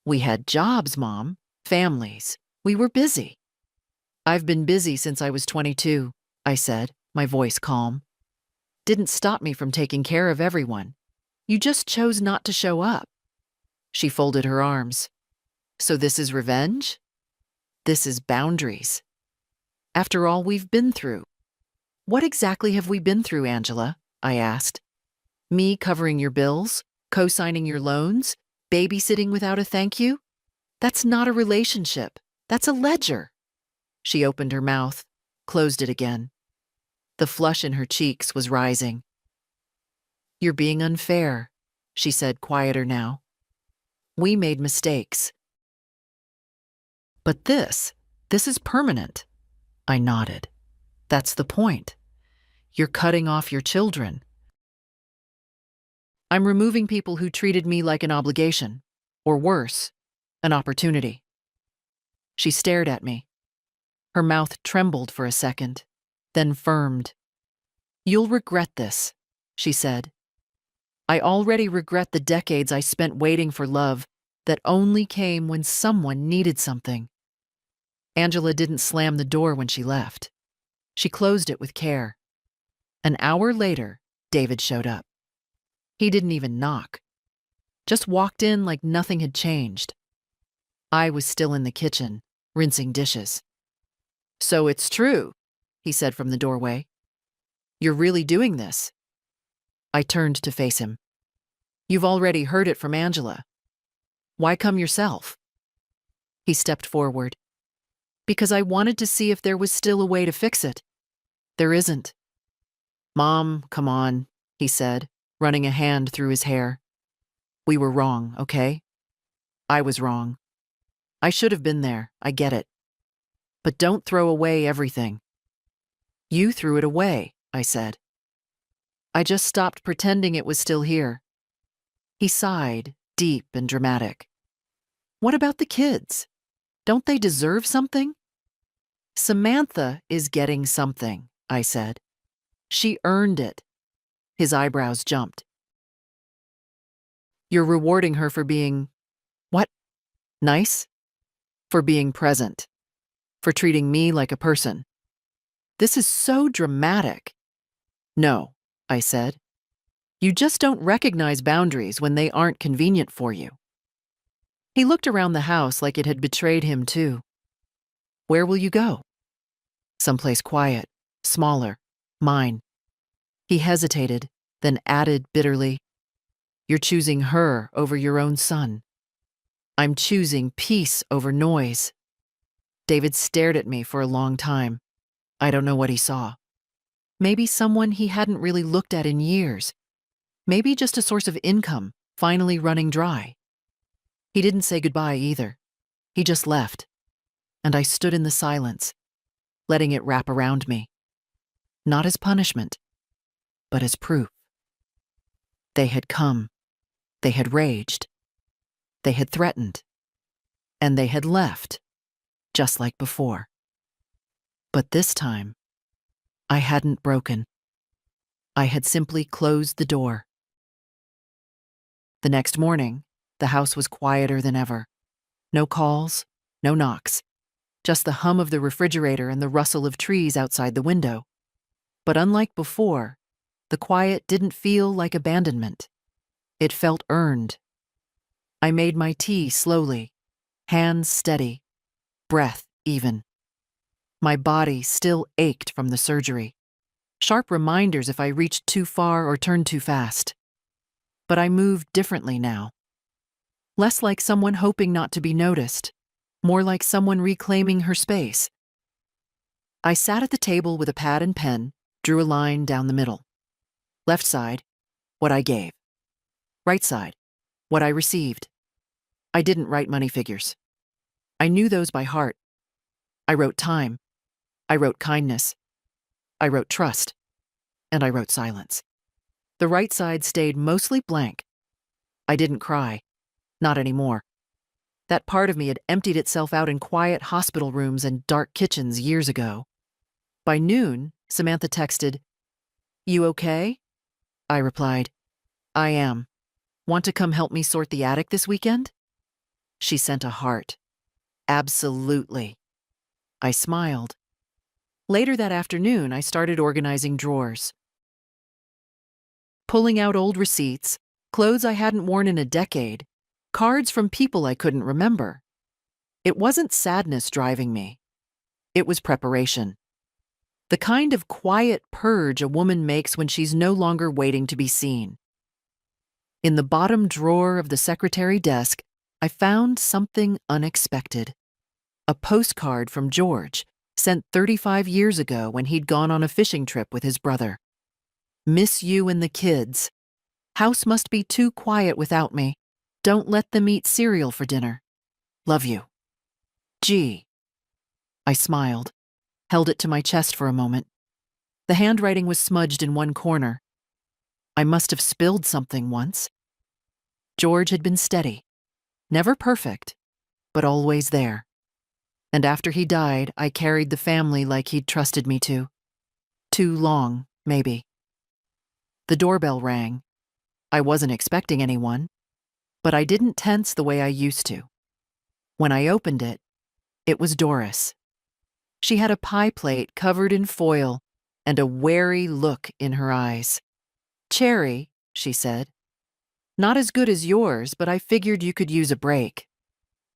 S1: We had jobs, Mom, families. We were busy." "I've been busy since I was 22, I said, my voice calm. "Didn't stop me from taking care of everyone. You just chose not to show up." She folded her arms. "So this is revenge? This is boundaries. After all we've been through." "What exactly have we been through, Angela?" I asked. "Me covering your bills, co-signing your loans, babysitting without a thank you? That's not a relationship. That's a ledger." She opened her mouth, closed it again. The flush in her cheeks was rising. "You're being unfair," she said, quieter now. "We made mistakes. But this is permanent." I nodded. "That's the point. You're cutting off your children." "I'm removing people who treated me like an obligation, or worse, an opportunity." She stared at me. Her mouth trembled for a second, then firmed. "You'll regret this," she said. "I already regret the decades I spent waiting for love that only came when someone needed something." Angela didn't slam the door when she left. She closed it with care. An hour later, David showed up. He didn't even knock. Just walked in like nothing had changed. I was still in the kitchen, rinsing dishes. "So it's true," he said from the doorway. "You're really doing this?" I turned to face him. "You've already heard it from Angela. Why come yourself?" He stepped forward. "Because I wanted to see if there was still a way to fix it. There isn't." "Mom, come on," he said, running a hand through his hair. "We were wrong, okay? I was wrong. I should have been there, I get it. But don't throw away everything." "You threw it away," I said. "I just stopped pretending it was still here." He sighed, deep and dramatic. "What about the kids? Don't they deserve something?" "Samantha is getting something," I said. She earned it. His eyebrows jumped. You're rewarding her for being, what? Nice? For being present. For treating me like a person. This is so dramatic. No, I said. You just don't recognize boundaries when they aren't convenient for you. He looked around the house like it had betrayed him too. Where will you go? Someplace quiet, smaller, mine. He hesitated, then added bitterly, You're choosing her over your own son. I'm choosing peace over noise. David stared at me for a long time. I don't know what he saw. Maybe someone he hadn't really looked at in years. Maybe just a source of income, finally running dry. He didn't say goodbye either. He just left. And I stood in the silence, letting it wrap around me. Not as punishment, but as proof. They had come. They had raged. They had threatened. And they had left, just like before. But this time, I hadn't broken. I had simply closed the door. The next morning, the house was quieter than ever. No calls, no knocks, just the hum of the refrigerator and the rustle of trees outside the window. But unlike before, the quiet didn't feel like abandonment. It felt earned. I made my tea slowly, hands steady, breath even. My body still ached from the surgery. Sharp reminders if I reached too far or turned too fast. But I moved differently now. Less like someone hoping not to be noticed, more like someone reclaiming her space. I sat at the table with a pad and pen, drew a line down the middle. Left side, what I gave. Right side, what I received. I didn't write money figures. I knew those by heart. I wrote time. I wrote kindness. I wrote trust. And I wrote silence. The right side stayed mostly blank. I didn't cry. Not anymore. That part of me had emptied itself out in quiet hospital rooms and dark kitchens years ago. By noon, Samantha texted, "You okay?" I replied, "I am. Want to come help me sort the attic this weekend?" She sent a heart. Absolutely. I smiled. Later that afternoon, I started organizing drawers. Pulling out old receipts, clothes I hadn't worn in a decade, cards from people I couldn't remember. It wasn't sadness driving me. It was preparation. The kind of quiet purge a woman makes when she's no longer waiting to be seen. In the bottom drawer of the secretary desk, I found something unexpected. A postcard from George, sent 35 years ago when he'd gone on a fishing trip with his brother. Miss you and the kids. House must be too quiet without me. Don't let them eat cereal for dinner. Love you. G. I smiled, held it to my chest for a moment. The handwriting was smudged in one corner. I must have spilled something once. George had been steady. Never perfect, but always there. And after he died, I carried the family like he'd trusted me to. Too long, maybe. The doorbell rang. I wasn't expecting anyone, but I didn't tense the way I used to. When I opened it, it was Doris. She had a pie plate covered in foil and a wary look in her eyes. "Cherry," she said. "Not as good as yours, but I figured you could use a break."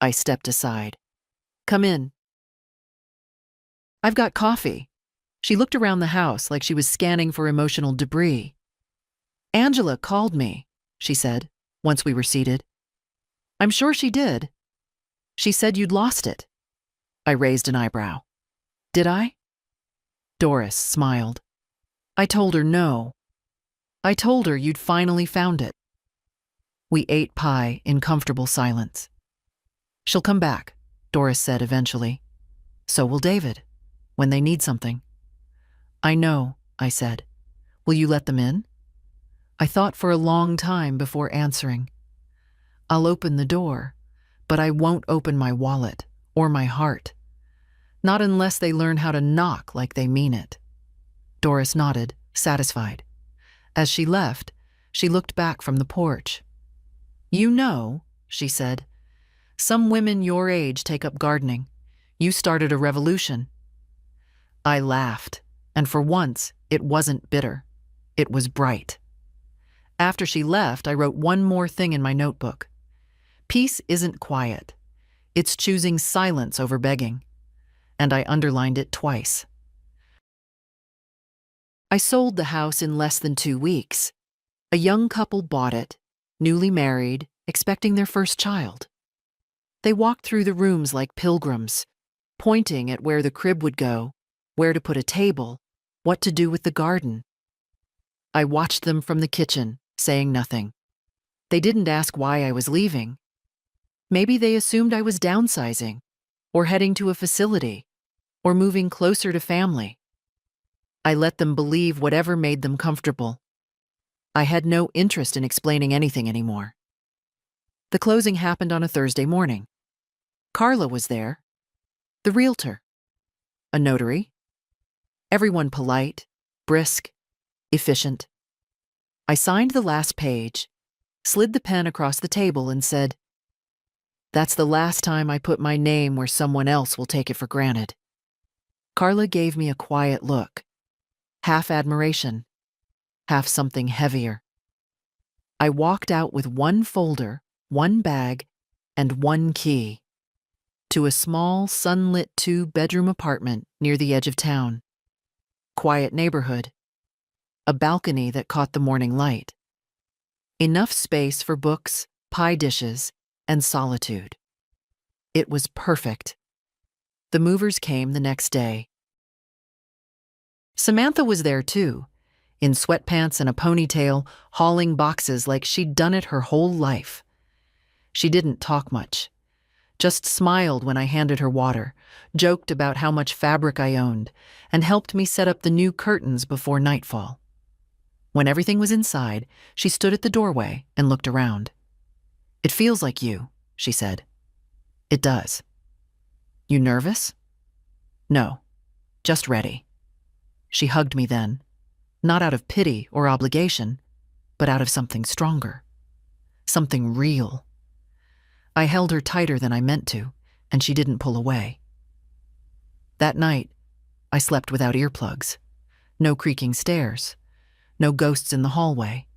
S1: I stepped aside. "Come in." "I've got coffee." She looked around the house like she was scanning for emotional debris. "Angela called me," she said, once we were seated. "I'm sure she did. She said you'd lost it." I raised an eyebrow. "Did I?" Doris smiled. "I told her no. I told her you'd finally found it." We ate pie in comfortable silence. "She'll come back," Doris said eventually. "So will David, when they need something." "I know," I said. "Will you let them in?" I thought for a long time before answering. "I'll open the door, but I won't open my wallet or my heart. Not unless they learn how to knock like they mean it." Doris nodded, satisfied. As she left, she looked back from the porch. "You know," she said, "some women your age take up gardening. You started a revolution." I laughed, and for once, it wasn't bitter. It was bright. After she left, I wrote one more thing in my notebook. Peace isn't quiet. It's choosing silence over begging. And I underlined it twice. I sold the house in less than 2 weeks. A young couple bought it, newly married, expecting their first child. They walked through the rooms like pilgrims, pointing at where the crib would go, where to put a table, what to do with the garden. I watched them from the kitchen, saying nothing. They didn't ask why I was leaving. Maybe they assumed I was downsizing, or heading to a facility, or moving closer to family. I let them believe whatever made them comfortable. I had no interest in explaining anything anymore. The closing happened on a Thursday morning. Carla was there, the realtor, a notary, everyone polite, brisk, efficient. I signed the last page, slid the pen across the table, and said, "That's the last time I put my name where someone else will take it for granted." Carla gave me a quiet look, half admiration, half something heavier. I walked out with one folder, one bag, and one key to a small, sunlit 2-bedroom apartment near the edge of town. Quiet neighborhood. A balcony that caught the morning light. Enough space for books, pie dishes, and solitude. It was perfect. The movers came the next day. Samantha was there too, in sweatpants and a ponytail, hauling boxes like she'd done it her whole life. She didn't talk much, just smiled when I handed her water, joked about how much fabric I owned, and helped me set up the new curtains before nightfall. When everything was inside, she stood at the doorway and looked around. "It feels like you," she said. "It does." "You nervous?" "No, just ready." She hugged me then, not out of pity or obligation, but out of something stronger, something real. I held her tighter than I meant to, and she didn't pull away. That night, I slept without earplugs. No creaking stairs. No ghosts in the hallway.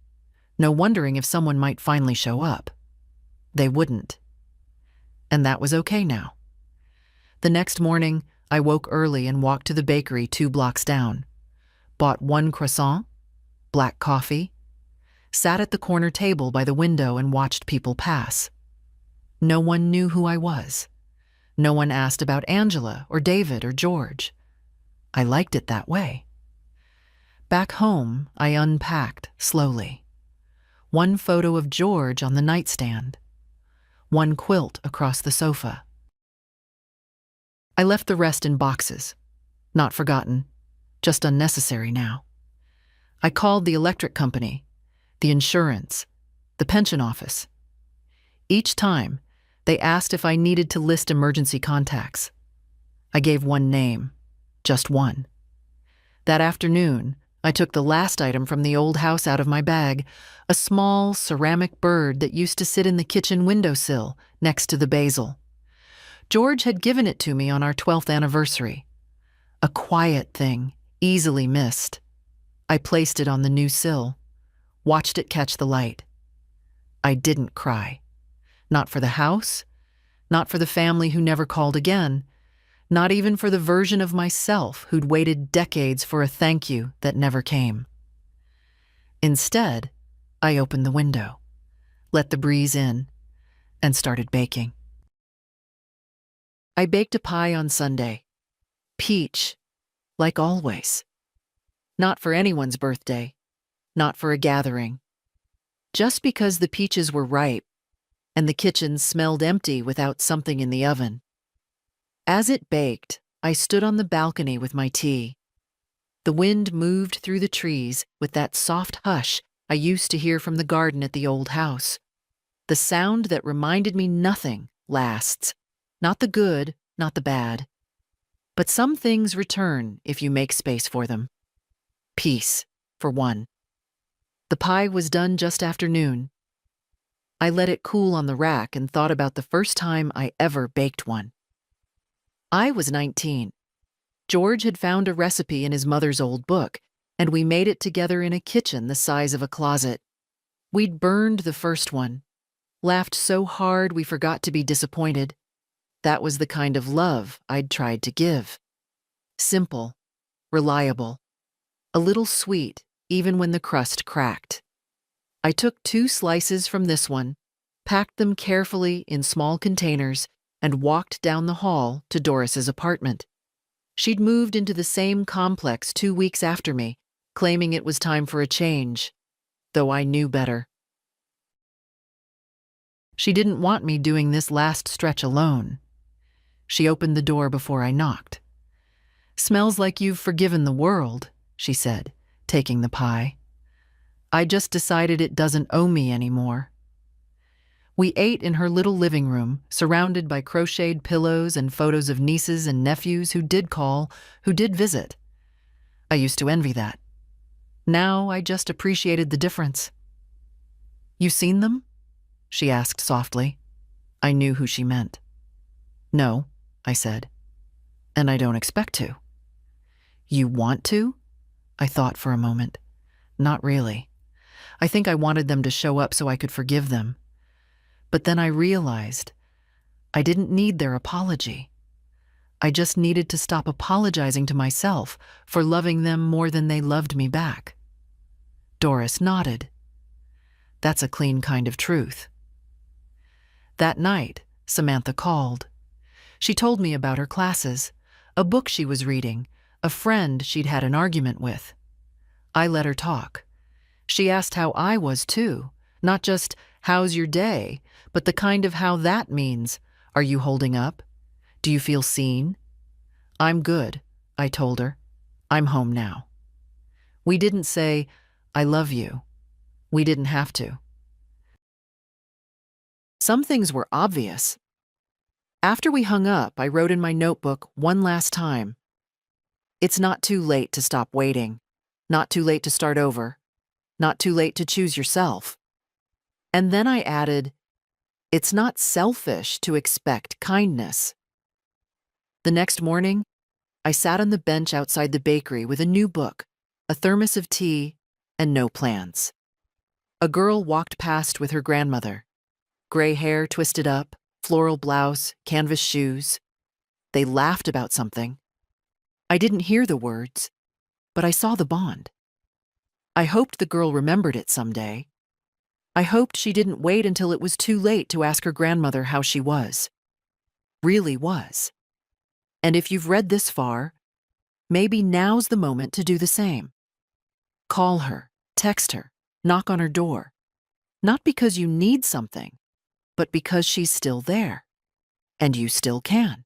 S1: No wondering if someone might finally show up. They wouldn't. And that was okay now. The next morning, I woke early and walked to the bakery 2 blocks down. Bought 1 croissant, black coffee, sat at the corner table by the window and watched people pass. No one knew who I was. No one asked about Angela or David or George. I liked it that way. Back home, I unpacked slowly. 1 photo of George on the nightstand. 1 quilt across the sofa. I left the rest in boxes. Not forgotten, just unnecessary now. I called the electric company, the insurance, the pension office. Each time, they asked if I needed to list emergency contacts. I gave 1 name, just 1. That afternoon, I took the last item from the old house out of my bag, a small ceramic bird that used to sit in the kitchen windowsill next to the basil. George had given it to me on our 12th anniversary. A quiet thing, easily missed. I placed it on the new sill, watched it catch the light. I didn't cry. Not for the house, not for the family who never called again, not even for the version of myself who'd waited decades for a thank you that never came. Instead, I opened the window, let the breeze in, and started baking. I baked a pie on Sunday. Peach, like always. Not for anyone's birthday, not for a gathering. Just because the peaches were ripe and the kitchen smelled empty without something in the oven. As it baked, I stood on the balcony with my tea. The wind moved through the trees with that soft hush I used to hear from the garden at the old house. The sound that reminded me nothing lasts. Not the good, not the bad. But some things return if you make space for them. Peace, for one. The pie was done just after noon. I let it cool on the rack and thought about the first time I ever baked one. I was 19. George had found a recipe in his mother's old book, and we made it together in a kitchen the size of a closet. We'd burned the first one, laughed so hard we forgot to be disappointed. That was the kind of love I'd tried to give. Simple, reliable, a little sweet even when the crust cracked. I took 2 slices from this one, packed them carefully in small containers, and walked down the hall to Doris's apartment. She'd moved into the same complex 2 weeks after me, claiming it was time for a change, though I knew better. She didn't want me doing this last stretch alone. She opened the door before I knocked. "Smells like you've forgiven the world," she said, taking the pie. "I just decided it doesn't owe me anymore." We ate in her little living room, surrounded by crocheted pillows and photos of nieces and nephews who did call, who did visit. I used to envy that. Now I just appreciated the difference. "You seen them?" she asked softly. I knew who she meant. "No," I said, "and I don't expect to." "You want to?" I thought for a moment. Not really. I think I wanted them to show up so I could forgive them. But then I realized I didn't need their apology. I just needed to stop apologizing to myself for loving them more than they loved me back. Doris nodded. That's a clean kind of truth. That night, Samantha called. She told me about her classes, a book she was reading, a friend she'd had an argument with. I let her talk. She asked how I was too, not just, "How's your day?" but the kind of how that means. Are you holding up? Do you feel seen? "I'm good," I told her. "I'm home now." We didn't say, "I love you." We didn't have to. Some things were obvious. After we hung up, I wrote in my notebook one last time. It's not too late to stop waiting. Not too late to start over. Not too late to choose yourself. And then I added, it's not selfish to expect kindness. The next morning, I sat on the bench outside the bakery with a new book, a thermos of tea, and no plans. A girl walked past with her grandmother. Gray hair twisted up, floral blouse, canvas shoes. They laughed about something. I didn't hear the words, but I saw the bond. I hoped the girl remembered it someday. I hoped she didn't wait until it was too late to ask her grandmother how she was. Really was. And if you've read this far, maybe now's the moment to do the same. Call her, text her, knock on her door. Not because you need something, but because she's still there. And you still can.